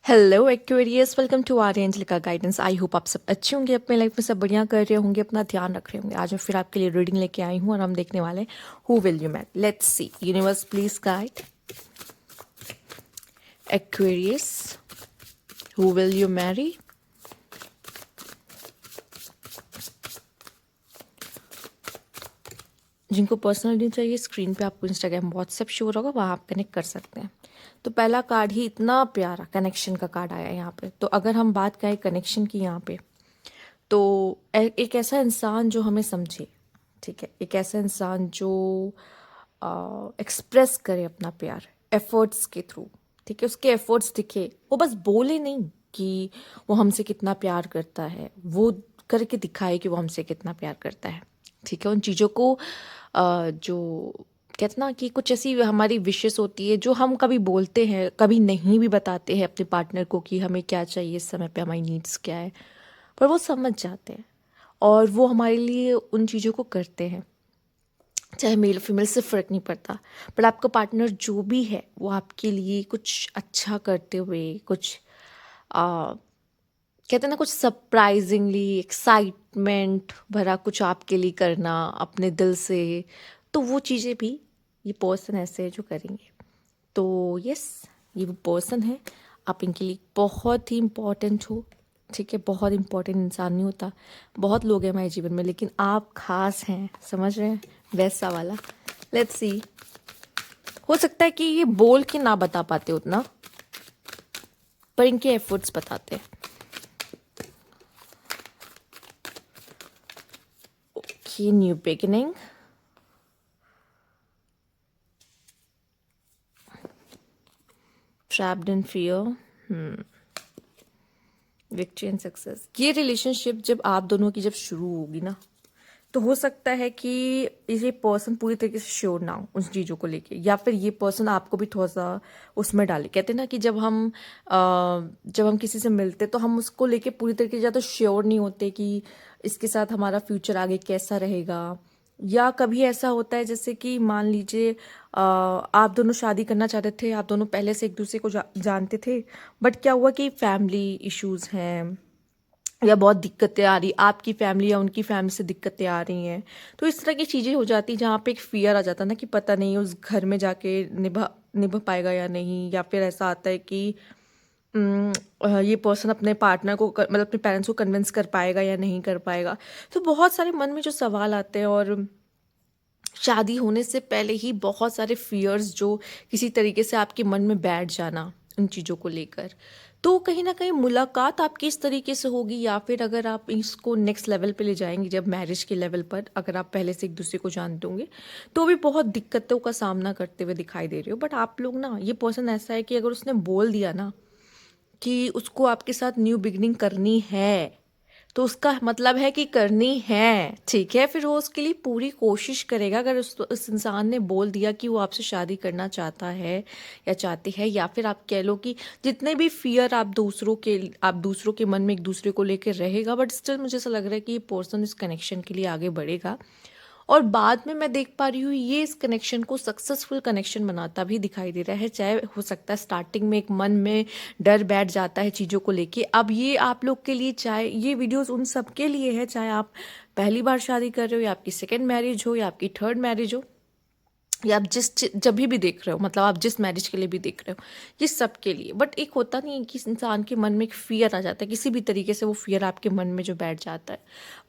Hello Aquarius, welcome to our angel का guidance. I hope आप सब अच्छे होंगे, अपने लाइफ में सब बढ़िया कर रहे होंगे, अपना ध्यान रख रहे होंगे। आज मैं फिर आपके लिए रीडिंग लेके आई हूँ और हम देखने वाले हैं who will you Mary. Let's see, universe please guide Aquarius, who will you Mary. जिनको पर्सनल रीडिंग चाहिए, स्क्रीन पे आपको इंस्टाग्राम व्हाट्सएप शो होगा, वहाँ आप कनेक्ट कर सकते हैं। तो पहला कार्ड ही इतना प्यारा कनेक्शन का कार्ड आया यहाँ पे। तो अगर हम बात करें कनेक्शन की यहाँ पे, तो एक ऐसा इंसान जो हमें समझे, ठीक है, एक ऐसा इंसान जो एक्सप्रेस करे अपना प्यार एफर्ट्स के थ्रू, ठीक है, उसके एफर्ट्स दिखे, वो बस बोले नहीं कि वो हमसे कितना प्यार करता है, वो करके दिखाए कि वो हमसे कितना प्यार करता है, ठीक है। उन चीज़ों को जो कहते ना कि कुछ ऐसी हमारी विशेस होती है जो हम कभी बोलते हैं, कभी नहीं भी बताते हैं अपने पार्टनर को कि हमें क्या चाहिए इस समय पे, हमारी नीड्स क्या है, पर वो समझ जाते हैं और वो हमारे लिए उन चीज़ों को करते हैं। चाहे मेल फीमेल से फ़र्क नहीं पड़ता, पर आपका पार्टनर जो भी है वो आपके लिए कुछ अच्छा करते हुए, कुछ कहते हैं ना, कुछ सरप्राइजिंगली एक्साइटमेंट भरा कुछ आपके लिए करना अपने दिल से, तो वो चीज़ें भी ये पर्सन ऐसे है जो करेंगे। तो यस, ये वो पर्सन है, आप इनके लिए बहुत ही इम्पोर्टेंट हो, ठीक है। बहुत इम्पोर्टेंट इंसान नहीं होता, बहुत लोग हैं हमारे जीवन में, लेकिन आप खास हैं, समझ रहे हैं, वैसा वाला। लेट्स सी, हो सकता है कि ये बोल के ना बता पाते उतना, पर इनके एफर्ट्स बताते हैं। Okay, new beginning, trapped in fear, victory and success. ये रिलेशनशिप जब आप दोनों की जब शुरू होगी ना, तो हो सकता है कि ये पर्सन पूरी तरीके से श्योर ना हो उन चीज़ों को लेके, या फिर ये पर्सन आपको भी थोड़ा सा उसमें डाले। कहते हैं ना कि जब हम किसी से मिलते तो हम उसको लेके पूरी तरीके से ज़्यादा श्योर नहीं होते कि इसके साथ हमारा फ्यूचर आगे कैसा रहेगा। या कभी ऐसा होता है जैसे कि मान लीजिए आप दोनों शादी करना चाहते थे, आप दोनों पहले से एक दूसरे को जानते थे, बट क्या हुआ कि फैमिली इश्यूज हैं या बहुत दिक्कतें आ रही, आपकी फैमिली या उनकी फैमिली से दिक्कतें आ रही हैं, तो इस तरह की चीज़ें हो जाती जहाँ पे एक फियर आ जाता ना कि पता नहीं उस घर में जाके निभा पाएगा या नहीं। या फिर ऐसा आता है कि ये पर्सन अपने पार्टनर को मतलब अपने पेरेंट्स को कन्विंस कर पाएगा या नहीं कर पाएगा। तो बहुत सारे मन में जो सवाल आते हैं, और शादी होने से पहले ही बहुत सारे फियर्स जो किसी तरीके से आपके मन में बैठ जाना उन चीज़ों को लेकर। तो कहीं ना कहीं मुलाकात आपकी इस तरीके से होगी, या फिर अगर आप इसको नेक्स्ट लेवल पे ले जाएंगे, जब मैरिज के लेवल पर अगर आप पहले से एक दूसरे को जानते होंगे, तो भी बहुत दिक्कतों का सामना करते हुए दिखाई दे रहे हो। बट आप लोग ना, ये पर्सन ऐसा है कि अगर उसने बोल दिया ना कि उसको आपके साथ न्यू बिगनिंग करनी है, तो उसका मतलब है कि करनी है, ठीक है। फिर वो उसके लिए पूरी कोशिश करेगा। अगर उस इंसान ने बोल दिया कि वो आपसे शादी करना चाहता है या चाहती है, या फिर आप कह लो कि जितने भी फियर आप दूसरों के मन में एक दूसरे को लेकर रहेगा, बट स्टिल मुझे ऐसा लग रहा है कि ये पर्सन इस कनेक्शन के लिए आगे बढ़ेगा। और बाद में मैं देख पा रही हूँ ये इस कनेक्शन को सक्सेसफुल कनेक्शन बनाता भी दिखाई दे रहा है। चाहे हो सकता है स्टार्टिंग में एक मन में डर बैठ जाता है चीज़ों को लेके। अब ये आप लोग के लिए, चाहे ये वीडियोस उन सब के लिए है, चाहे आप पहली बार शादी कर रहे हो, या आपकी सेकेंड मैरिज हो, या आपकी थर्ड मैरिज हो, या आप जब भी देख रहे हो, मतलब आप जिस मैरिज के लिए भी देख रहे हो, ये सब के लिए। बट एक होता नहीं है कि इंसान के मन में एक फियर आ जाता है, किसी भी तरीके से वो फियर आपके मन में जो बैठ जाता है।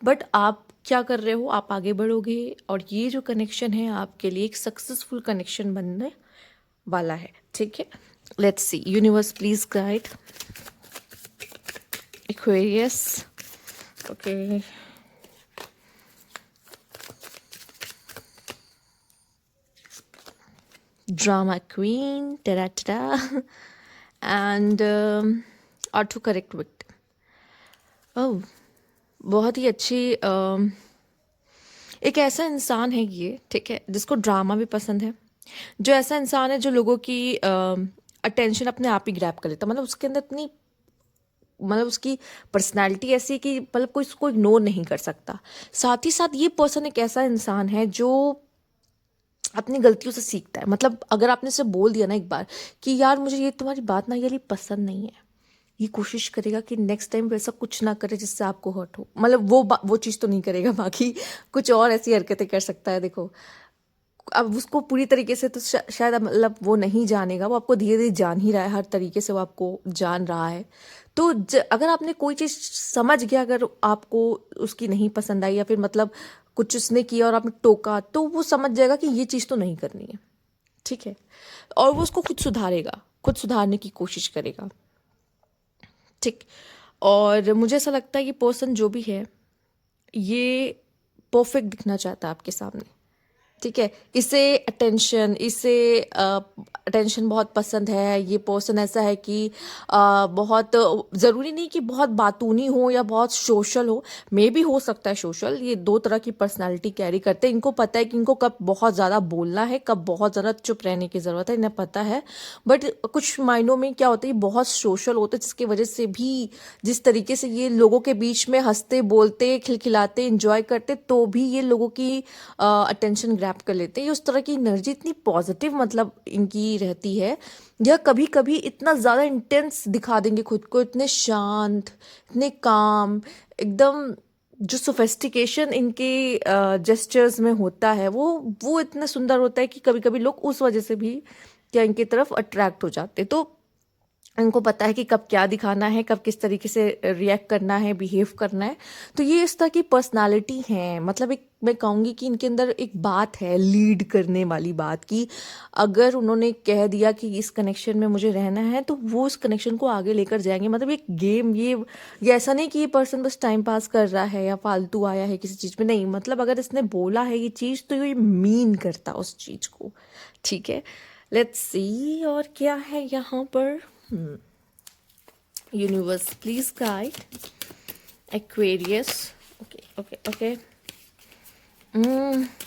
बट आप क्या कर रहे हो, आप आगे बढ़ोगे, और ये जो कनेक्शन है आपके लिए एक सक्सेसफुल कनेक्शन बनने वाला है, ठीक है। Let's see, universe please guide Aquarius. Okay, drama queen, da da da, and auto correct victim. ओह, बहुत ही अच्छी एक ऐसा इंसान है ये, ठीक है, जिसको ड्रामा भी पसंद है, जो ऐसा इंसान है जो लोगों की अटेंशन अपने आप ही ग्रैब कर लेता, मतलब उसके अंदर इतनी, मतलब उसकी पर्सनालिटी ऐसी है कि मतलब कोई उसको इग्नोर नहीं कर सकता। साथ ही साथ ये पर्सन एक ऐसा इंसान है जो अपनी गलतियों से सीखता है। मतलब अगर आपने से बोल दिया ना एक बार कि यार मुझे ये तुम्हारी बात ना ये पसंद नहीं है, ये कोशिश करेगा कि नेक्स्ट टाइम वैसा कुछ ना करे जिससे आपको हर्ट हो। मतलब वो चीज़ तो नहीं करेगा, बाकी कुछ और ऐसी हरकतें कर सकता है। देखो, अब उसको पूरी तरीके से तो शायद मतलब वो नहीं जानेगा, वो आपको धीरे धीरे जान ही रहा है, हर तरीके से वो आपको जान रहा है। तो अगर आपने कोई चीज़ समझ गया, अगर आपको उसकी नहीं पसंद आई, या फिर मतलब कुछ उसने किया और आपने टोका, तो वो समझ जाएगा कि ये चीज़ तो नहीं करनी है, ठीक है। और वो उसको खुद सुधारेगा, खुद सुधारने की कोशिश करेगा, ठीक। और मुझे ऐसा लगता है कि पर्सन जो भी है, ये परफेक्ट दिखना चाहता है आपके सामने, ठीक है। इसे अटेंशन बहुत पसंद है। ये पर्सन ऐसा है कि बहुत ज़रूरी नहीं कि बहुत बातूनी हो या बहुत सोशल हो, मे भी हो सकता है सोशल। ये दो तरह की पर्सनालिटी कैरी करते हैं। इनको पता है कि इनको कब बहुत ज़्यादा बोलना है, कब बहुत ज़्यादा चुप रहने की ज़रूरत है, इन्हें पता है। बट कुछ मायनों में क्या होता है, ये बहुत सोशल होते हैं, जिसकी वजह से भी जिस तरीके से ये लोगों के बीच में हंसते बोलते खिलखिलाते इंजॉय करते, तो भी ये लोगों की अटेंशन ग्रैब कर लेते हैं। ये उस तरह की एनर्जी इतनी पॉजिटिव मतलब इनकी रहती है। यह कभी कभी इतना ज़्यादा इंटेंस दिखा देंगे खुद को, इतने शांत, इतने काम, एकदम जो सोफेस्टिकेशन इनके जेस्चर्स में होता है, वो इतना सुंदर होता है कि कभी कभी लोग उस वजह से भी क्या इनकी तरफ अट्रैक्ट हो जाते हैं। तो इनको पता है कि कब क्या दिखाना है, कब किस तरीके से रिएक्ट करना है, बिहेव करना है। तो ये इस तरह की पर्सनालिटी है। मतलब एक मैं कहूँगी कि इनके अंदर एक बात है, लीड करने वाली बात, कि अगर उन्होंने कह दिया कि इस कनेक्शन में मुझे रहना है, तो वो उस कनेक्शन को आगे लेकर जाएंगे। मतलब एक गेम, ये ऐसा नहीं कि ये पर्सन बस टाइम पास कर रहा है या फालतू आया है किसी चीज़ में, नहीं। मतलब अगर इसने बोला है ये चीज़, तो ये मीन करता उस चीज़ को, ठीक है। लेट्स सी और क्या है यहाँ पर। Universe, please guide Aquarius. Okay.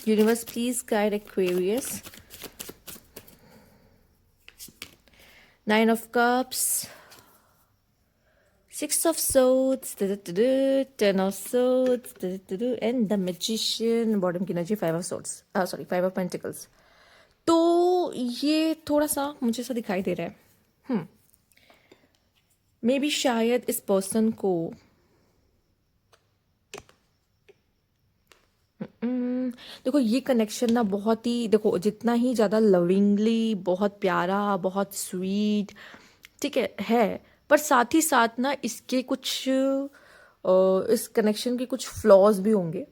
Universe, please guide Aquarius. Nine of Cups, Six of Swords, Ten of Swords, and the Magician. Bottom की energy, Five of Swords. Sorry, Five of Pentacles. तो ये थोड़ा सा मुझे ऐसा दिखाई दे रहा है, मे बी शायद इस पर्सन को देखो, ये कनेक्शन ना बहुत ही, देखो जितना ही ज़्यादा लविंगली, बहुत प्यारा, बहुत स्वीट, ठीक है, पर साथ ही साथ ना इसके कुछ इस कनेक्शन के कुछ फ्लॉज भी होंगे।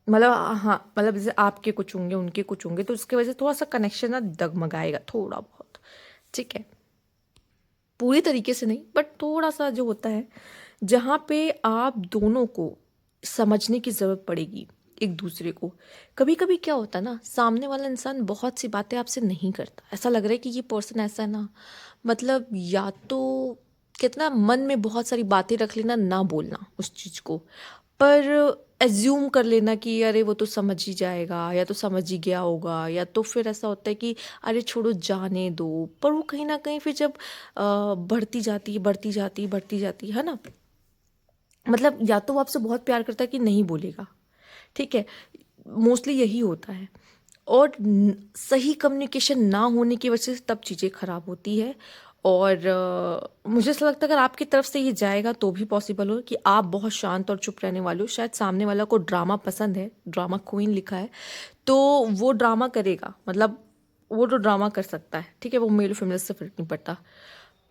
मतलब हाँ, मतलब जैसे आपके कुछ होंगे, उनके कुछ होंगे, तो उसकी वजह से थोड़ा सा कनेक्शन ना डगमगाएगा थोड़ा बहुत, ठीक है। पूरी तरीके से नहीं, बट थोड़ा सा जो होता है, जहाँ पे आप दोनों को समझने की ज़रूरत पड़ेगी एक दूसरे को। कभी कभी क्या होता है ना, सामने वाला इंसान बहुत सी बातें आपसे नहीं करता, ऐसा लग रहा है कि ये पर्सन ऐसा है ना, मतलब या तो कितना मन में बहुत सारी बातें रख लेना, ना बोलना उस चीज़ को, पर एज्यूम कर लेना कि अरे वो तो समझ ही जाएगा, या तो समझ ही गया होगा, या तो फिर ऐसा होता है कि अरे छोड़ो जाने दो। पर वो कहीं ना कहीं फिर जब बढ़ती जाती है, बढ़ती जाती है, बढ़ती जाती है ना, मतलब या तो वो आपसे बहुत प्यार करता है कि नहीं बोलेगा, ठीक है, मोस्टली यही होता है। और सही कम्युनिकेशन ना होने की वजह से तब चीज़ें खराब होती है। और मुझे ऐसा लगता है अगर आपकी तरफ से ये जाएगा तो भी पॉसिबल हो कि आप बहुत शांत और चुप रहने वाले हो। शायद सामने वाला को ड्रामा पसंद है, ड्रामा क्वीन लिखा है, तो वो ड्रामा करेगा। मतलब वो तो ड्रामा कर सकता है, ठीक है, वो मेल फीमेल से फर्क नहीं पड़ता,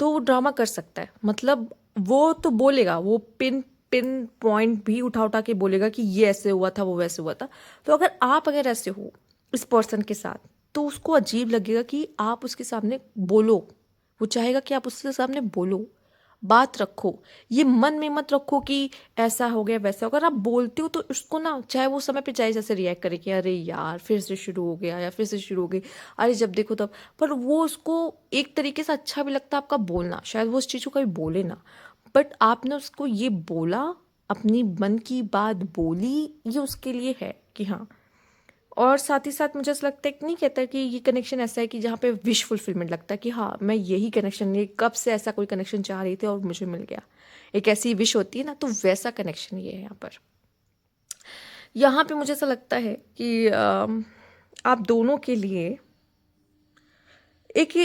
तो वो ड्रामा कर सकता है। मतलब वो तो बोलेगा, वो पिन पिन पॉइंट भी उठा उठा के बोलेगा कि ये ऐसे हुआ था, वो वैसे हुआ था। तो अगर ऐसे हो इस पर्सन के साथ, तो उसको अजीब लगेगा कि आप उसके सामने बोलो। वो चाहेगा कि आप उसके सामने बोलो, बात रखो। ये मन में मत रखो कि ऐसा हो गया वैसा। अगर आप बोलते हो तो उसको ना, चाहे वो समय पे चाहे जैसे रिएक्ट करे कि अरे यार फिर से शुरू हो गया, या फिर से शुरू हो गई, अरे जब देखो तब, पर वो उसको एक तरीके से अच्छा भी लगता है आपका बोलना। शायद वो उस चीज़ को कभी बोले ना, बट आपने उसको ये बोला, अपनी मन की बात बोली, ये उसके लिए है कि हाँ। और साथ ही साथ मुझे ऐसा लगता है कि नहीं कहता कि ये कनेक्शन ऐसा है कि जहाँ पे विश फुलफिलमेंट लगता है कि हाँ मैं यही कनेक्शन, ये कब से ऐसा कोई कनेक्शन चाह रही थी और मुझे मिल गया। एक ऐसी विश होती है ना, तो वैसा कनेक्शन ये है यहाँ पर। यहाँ पे मुझे ऐसा लगता है कि आप दोनों के लिए एक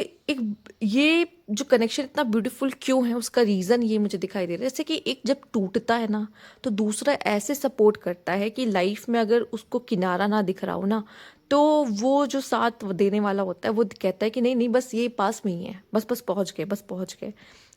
ये जो कनेक्शन इतना ब्यूटीफुल क्यों है, उसका रीज़न ये मुझे दिखाई दे रहा है। जैसे कि एक जब टूटता है ना, तो दूसरा ऐसे सपोर्ट करता है कि लाइफ में अगर उसको किनारा ना दिख रहा हो ना, तो वो जो साथ देने वाला होता है वो कहता है कि नहीं नहीं, बस ये पास में ही है, बस बस पहुंच गए, बस पहुंच गए।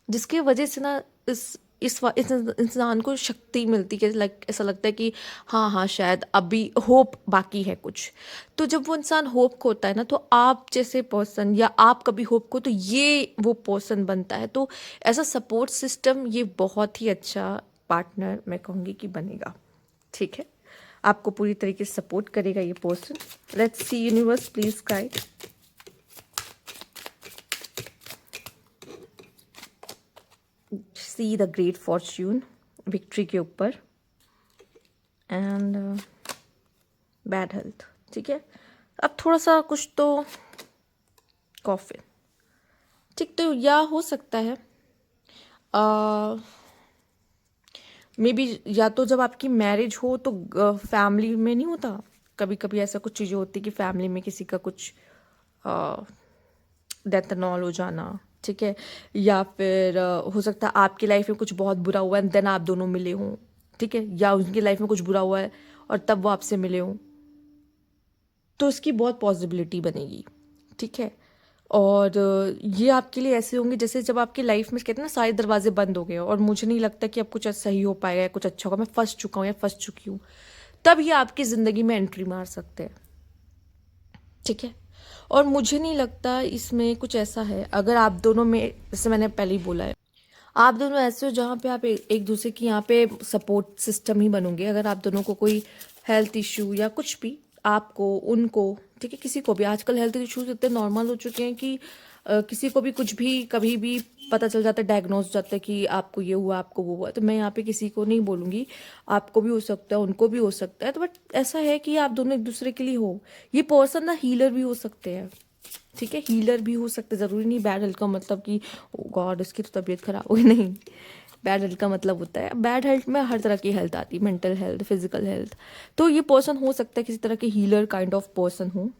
जिसकी वजह से ना इस इंसान को शक्ति मिलती है, लाइक ऐसा लगता है कि हाँ हाँ शायद अभी होप बाकी है कुछ। तो जब वो इंसान होप खोता है ना, तो आप जैसे पर्सन या आप कभी होप को, तो ये वो पर्सन बनता है। तो एज अ सपोर्ट सिस्टम ये बहुत ही अच्छा पार्टनर मैं कहूँगी कि बनेगा। ठीक है, आपको पूरी तरीके से सपोर्ट करेगा ये person. Let's see universe please guide. See the great Fortune victory के ऊपर एंड बैड हेल्थ। ठीक है, अब थोड़ा सा कुछ तो कॉफिन। ठीक, तो या हो सकता है मे बी, या तो जब आपकी मैरिज हो तो फैमिली में नहीं होता, कभी कभी ऐसा कुछ चीज़ें होती कि फैमिली में किसी का कुछ डेथ एंड ऑल हो जाना। ठीक है, या फिर हो सकता है आपकी लाइफ में कुछ बहुत बुरा हुआ है देन आप दोनों मिले हों। ठीक है, या उनकी लाइफ में कुछ बुरा हुआ है और तब वो आपसे मिले हों, तो इसकी बहुत पॉसिबिलिटी बनेगी। ठीक है, और ये आपके लिए ऐसे होंगे जैसे जब आपकी लाइफ में कहते हैं ना सारे दरवाजे बंद हो गए और मुझे नहीं लगता कि अब कुछ सही हो पाएगा या कुछ अच्छा होगा, मैं फंस चुका हूँ या फंस चुकी हूँ, तब ये आपकी ज़िंदगी में एंट्री मार सकते हैं। ठीक है, और मुझे नहीं लगता इसमें कुछ ऐसा है, अगर आप दोनों में, जैसे मैंने पहले ही बोला है, आप दोनों ऐसे हो जहाँ पे आप एक दूसरे की यहाँ पे सपोर्ट सिस्टम ही बनोगे। अगर आप दोनों को कोई हेल्थ इश्यू या कुछ भी, आपको उनको, ठीक है, किसी को भी, आजकल हेल्थ इश्यूज इतने नॉर्मल हो चुके हैं कि किसी को भी कुछ भी कभी भी पता चल जाता है, डायग्नोज हो जाता है कि आपको ये हुआ, आपको वो हुआ। तो मैं यहाँ पे किसी को नहीं बोलूँगी, आपको भी हो सकता है, उनको भी हो सकता है। तो बट ऐसा है कि आप दोनों एक दूसरे के लिए हो। ये पर्सन ना हीलर भी हो सकते हैं। ठीक है, हीलर भी हो सकते, ज़रूरी नहीं बैड हेल्थ का मतलब कि गॉड इसकी तो तबीयत खराब हुई, नहीं। बैड हेल्थ का मतलब होता है, बैड हेल्थ में हर तरह की हेल्थ आती है, मेंटल हेल्थ, फिजिकल हेल्थ। तो ये पर्सन हो सकता है किसी तरह के हीलर काइंड ऑफ पर्सन हो।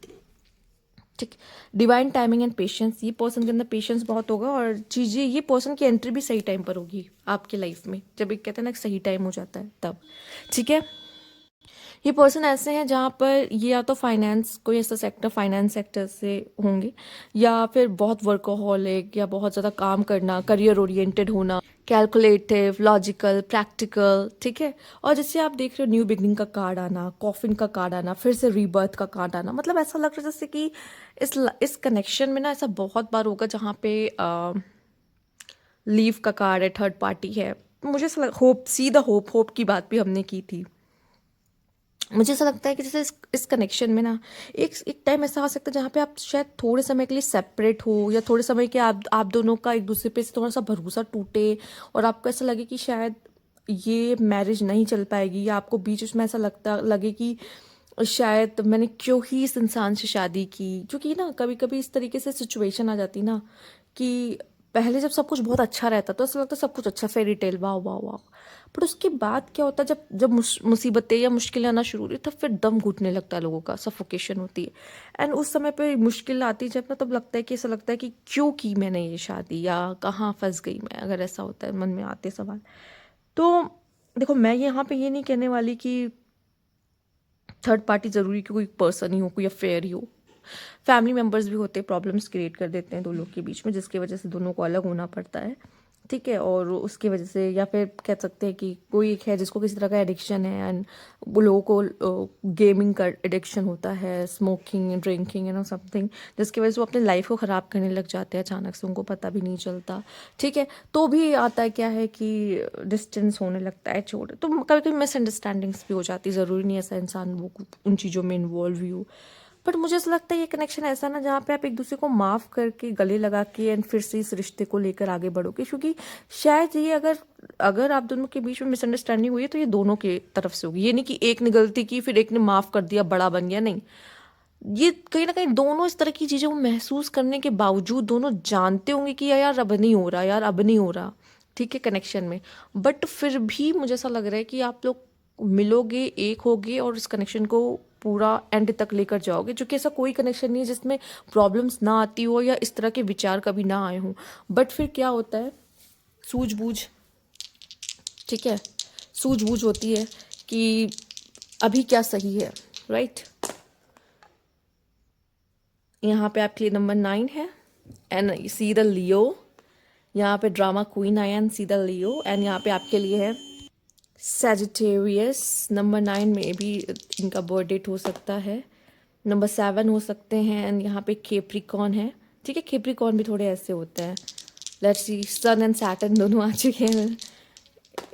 ठीक, डिवाइन टाइमिंग एंड पेशेंस, ये पर्सन के अंदर पेशेंस बहुत होगा और चीज़ें, ये पर्सन की एंट्री भी सही टाइम पर होगी आपके लाइफ में, जब एक कहते हैं ना सही टाइम हो जाता है तब। ठीक है, ये पर्सन ऐसे हैं जहाँ पर ये या तो फाइनेंस, कोई ऐसा सेक्टर फाइनेंस सेक्टर से होंगे, या फिर बहुत वर्कोहॉलिक, या बहुत ज़्यादा काम करना, करियर ओरिएंटेड होना, कैलकुलेटिव, लॉजिकल, प्रैक्टिकल। ठीक है, और जैसे आप देख रहे हो न्यू बिगनिंग का कार्ड आना, कॉफिन का कार्ड आना, फिर से रीबर्थ का कार्ड आना, मतलब ऐसा लग रहा है जैसे कि इस कनेक्शन में ना ऐसा बहुत बार होगा जहाँ पे लीव का कार्ड है, थर्ड पार्टी है। मुझे ऐसा hope, see the hope, hope की बात भी हमने की थी। मुझे ऐसा लगता है कि जैसे इस कनेक्शन में ना एक टाइम ऐसा आ सकता है जहाँ पे आप शायद थोड़े समय के लिए सेपरेट हो, या थोड़े समय के आप दोनों का एक दूसरे पे थोड़ा सा भरोसा टूटे और आपको ऐसा लगे कि शायद ये मैरिज नहीं चल पाएगी, या आपको बीच उसमें ऐसा लगता लगे कि शायद मैंने क्यों ही इस इंसान से शादी की। क्योंकि ना कभी कभी इस तरीके से सिचुएशन आ जाती ना कि पहले जब सब कुछ बहुत अच्छा रहता तो ऐसा लगता सब कुछ अच्छा, फेरी टेल, वाह वाह वाह। पर उसके बाद क्या होता है, जब जब मुसीबतें या मुश्किलें आना शुरू होती तब फिर दम घुटने लगता है लोगों का, सफोकेशन होती है। एंड उस समय पे मुश्किल आती है जब ना, तब लगता है कि ऐसा लगता है कि क्यों की मैंने ये शादी, या कहाँ फंस गई मैं, अगर ऐसा होता है मन में आते सवाल। तो देखो, मैं यहाँ पे ये नहीं कहने वाली कि थर्ड पार्टी ज़रूरी कि कोई पर्सन ही हो, कोई अफेयर ही हो। फैमिली मेम्बर्स भी होते हैं, प्रॉब्लम्स क्रिएट कर देते हैं दो लोग के बीच में, जिसकी वजह से दोनों को अलग होना पड़ता है। ठीक है, और उसकी वजह से, या फिर कह सकते हैं कि कोई एक है जिसको किसी तरह का एडिक्शन है, एंड वो लोगों को गेमिंग का एडिक्शन होता है, स्मोकिंग, ड्रिंकिंग, समथिंग, जिसकी वजह से वो अपने लाइफ को ख़राब करने लग जाते हैं अचानक से, उनको पता भी नहीं चलता। ठीक है, तो भी आता है क्या है कि डिस्टेंस होने लगता है, छोड़, तो कभी कभी मिसअंडरस्टैंडिंग्स भी हो जाती है। ज़रूरी नहीं ऐसा इंसान वो उन चीज़ों में इन्वॉल्व ही हो। बट मुझे ऐसा लगता है ये कनेक्शन ऐसा ना जहाँ पे आप एक दूसरे को माफ़ करके, गले लगा के, एंड फिर से इस रिश्ते को लेकर आगे बढ़ोगे। क्योंकि शायद ये अगर आप दोनों के बीच में मिसअंडरस्टैंडिंग हुई है तो ये दोनों के तरफ से होगी। ये नहीं कि एक ने गलती की फिर एक ने माफ़ कर दिया, बड़ा बन गया, नहीं। ये कहीं ना कहीं दोनों इस तरह की चीज़ें को महसूस करने के बावजूद दोनों जानते होंगे कि यार अब नहीं हो रहा, यार अब नहीं हो रहा। ठीक है, कनेक्शन में, बट फिर भी मुझे ऐसा लग रहा है कि आप लोग मिलोगे, एक होगे और इस कनेक्शन को पूरा एंड तक लेकर जाओगे, जो कि ऐसा कोई कनेक्शन नहीं है जिसमें प्रॉब्लम्स ना आती हो या इस तरह के विचार कभी ना आए हों। बट फिर क्या होता है, सूझबूझ, ठीक है, सूझबूझ होती है कि अभी क्या सही है, राइट। यहाँ पे आपके लिए नंबर 9 है एंड सी द लियो। यहाँ पे ड्रामा क्वीन आया and see the Leo. And यहाँ पे आपके लिए है सैजिटेरियस। नंबर 9 में भी इनका बर्थ डेट हो सकता है, नंबर 7 हो सकते हैं। एंड यहाँ पे कैप्रिकॉर्न है, ठीक है, कैप्रिकॉर्न भी थोड़े ऐसे होते हैं। Let's see, sun and Saturn दोनों आ चुके हैं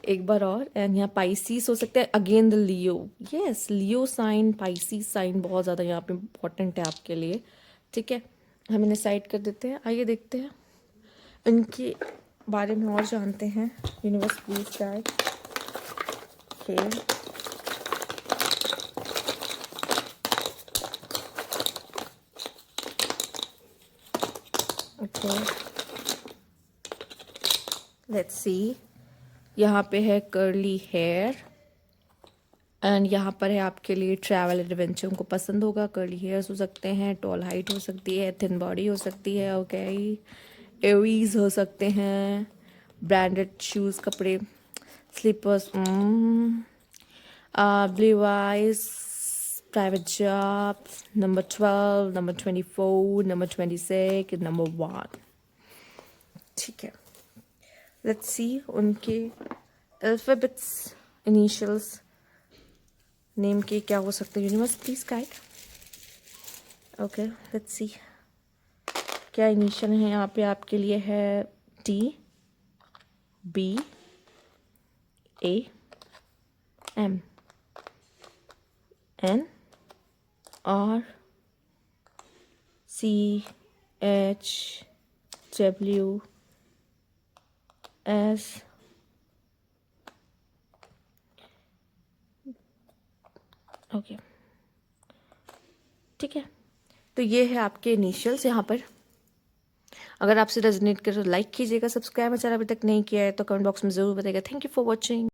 एक बार और। एंड यहाँ पाइसिस हो सकते हैं, again the Leo. Yes, Leo sign, Pisces sign बहुत ज़्यादा यहाँ पे इम्पोर्टेंट है आपके लिए, ठीक है। हम इन्हें साइड कर देते हैं। आइए देखते हैं इनके बारे में और जानते हैं। Universe please guide. Okay, okay, let's सी। यहाँ पे है कर्ली हेयर एंड यहाँ पर है आपके लिए ट्रैवल एडवेंचर। उनको पसंद होगा, कर्ली हेयर्स हो सकते हैं, टॉल हाइट हो सकती है, थिन बॉडी हो सकती है, ओके, एरीज हो सकते हैं, ब्रांडेड शूज़, कपड़े, slippers, blue eyes, private job, number 12, number 24, number 26, number 1, ठीक है। लेट्स सी उनके अल्फ़ाबेट्स, इनिशियल्स, नेम के क्या हो सकते हैं। Universe please guide. Okay, let's see क्या इनिशियल है। यहाँ पे आपके लिए है T, B, A, M, N, R, C, H, W, S, okay, ठीक है। तो ये है आपके इनिशियल्स यहाँ पर। अगर आपसे रेजोनेट करे तो लाइक कीजिएगा, सब्सक्राइब चैनल अभी तक नहीं किया है तो कमेंट बॉक्स में ज़रूर बताइएगा। Thank you for watching.